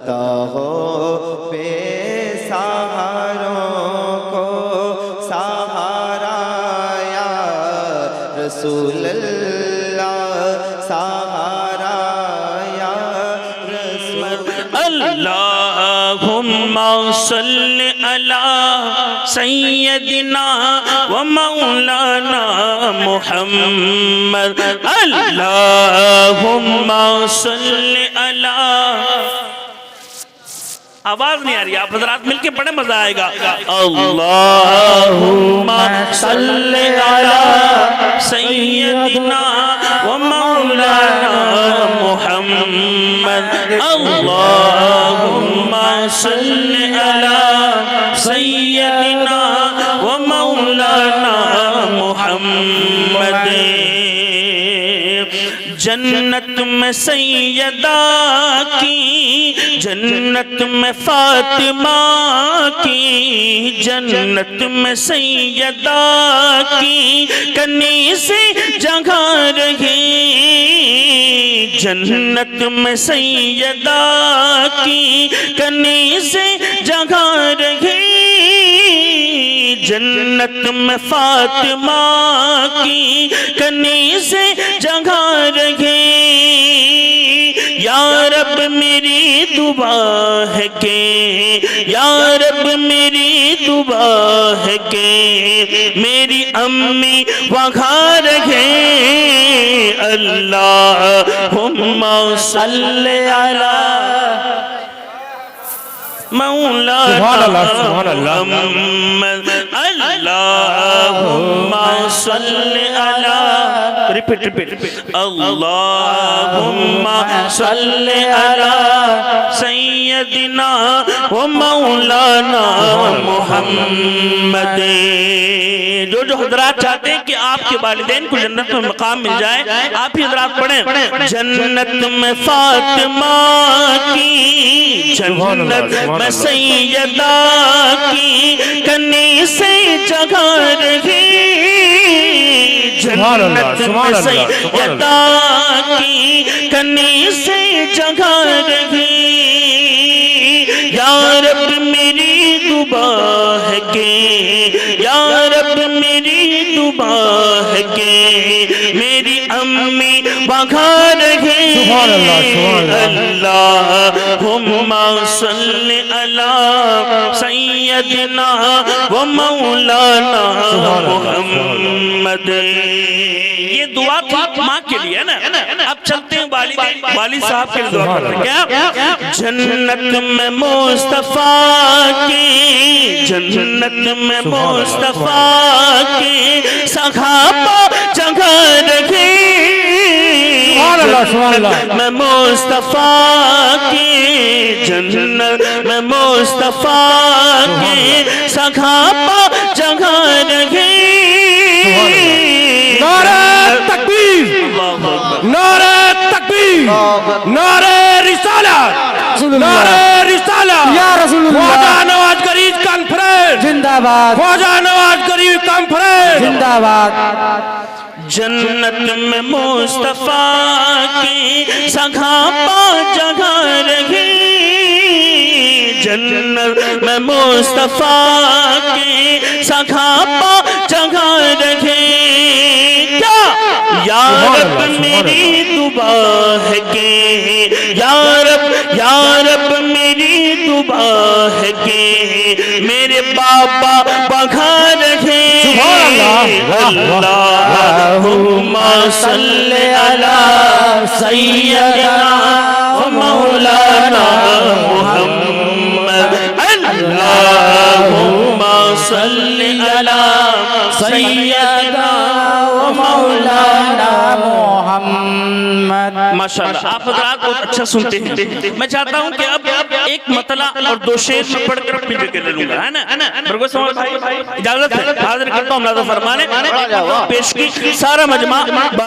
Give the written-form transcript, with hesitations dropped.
عطا ہو بے سہاروں کو سہارا یا رسول اللہ سہارا یا رسول اللہم صلی علی سیدنا و مولانا محمد اللہم صلی علی آواز نہیں آ رہی آپ حضرات مل کے پڑھیں مزہ آئے گا اللہم صلی علی سیدنا و مولانا محمد اللہم صلی علی سیدنا و مولانا محمد جنت میں سیدہ کی جنت میں فاطمہ کی جنت میں سیدہ کی کنیزیں جگہ رہی جنت میں سیدہ کی کنیزیں جگہ رہی جنت میں فاطمہ کی کنیزیں جگہ رہی یا رب میری دعا ہے کہ یا رب میری دعا ہے کہ میری امی وہاں رہے اللہم صلی علی مولانا محمد اللہم صلی علی ریپیٹ اللہم صلی علی سیدنا و مولانا محمد جو حضرات چاہتے ہیں کہ آپ کے والدین کو جنت میں مقام مل جائے آپ ہی حضرات پڑھیں جنت میں فاطمہ کی جنت میں سیدہ کی کنیزیں جگہ رہی جنت میں سیدہ کی کنیزیں جگہ رہی یا رب میری دعا ہے کہ یا رب میری دعا ہے کہ میری امی وہاں رہے اللہم صلی علی سیدنا و مولانا محمد یہ دعا تھی ماں کے لیے نا اب چلتے ہیں والد صاحب کے لیے دعا کرتے ہیں کیا جنت میں مصطفیٰ کی جنت میں مصطفیٰ کی صحابہ جگہ رہی جنت میں مصطفیٰ کی جنت میں مصطفیٰ کی صحابہ جگہ رہی نعرہ تکبیر نعرہ تکبیر نعرہ رسالت نعرہ رسالت یا رسول اللہ خواجہ نواز غریب کانفرنس زندہ باد خواجہ نواز غریب کانفرنس زندہ باد جنت میں مصطفیٰ کی صحابہ جگہ رہی جنت میں مصطفیٰ کی صحابہ جگہ رہی کیا یا رب میری دعا ہے کہ یا رب میری دعا ہے کہ میرے بابا وہاں رہے اللہم صلی علی سیدنا و مولانا محمد اللہم صلی علی سیدنا و مولانا محمد ماشاءاللہ آپ حضرات بہت اچھا سنتے ہیں میں چاہتا ہوں کہ اب ایک مطلع اور دو شعر میں پڑھ کر اپنی جگہ لے لوں گا ہے نا برگو سمال بھائی اجازت ہے حاضر کرتا ہوں ناظر فرمانے پیش کی سارا مجمع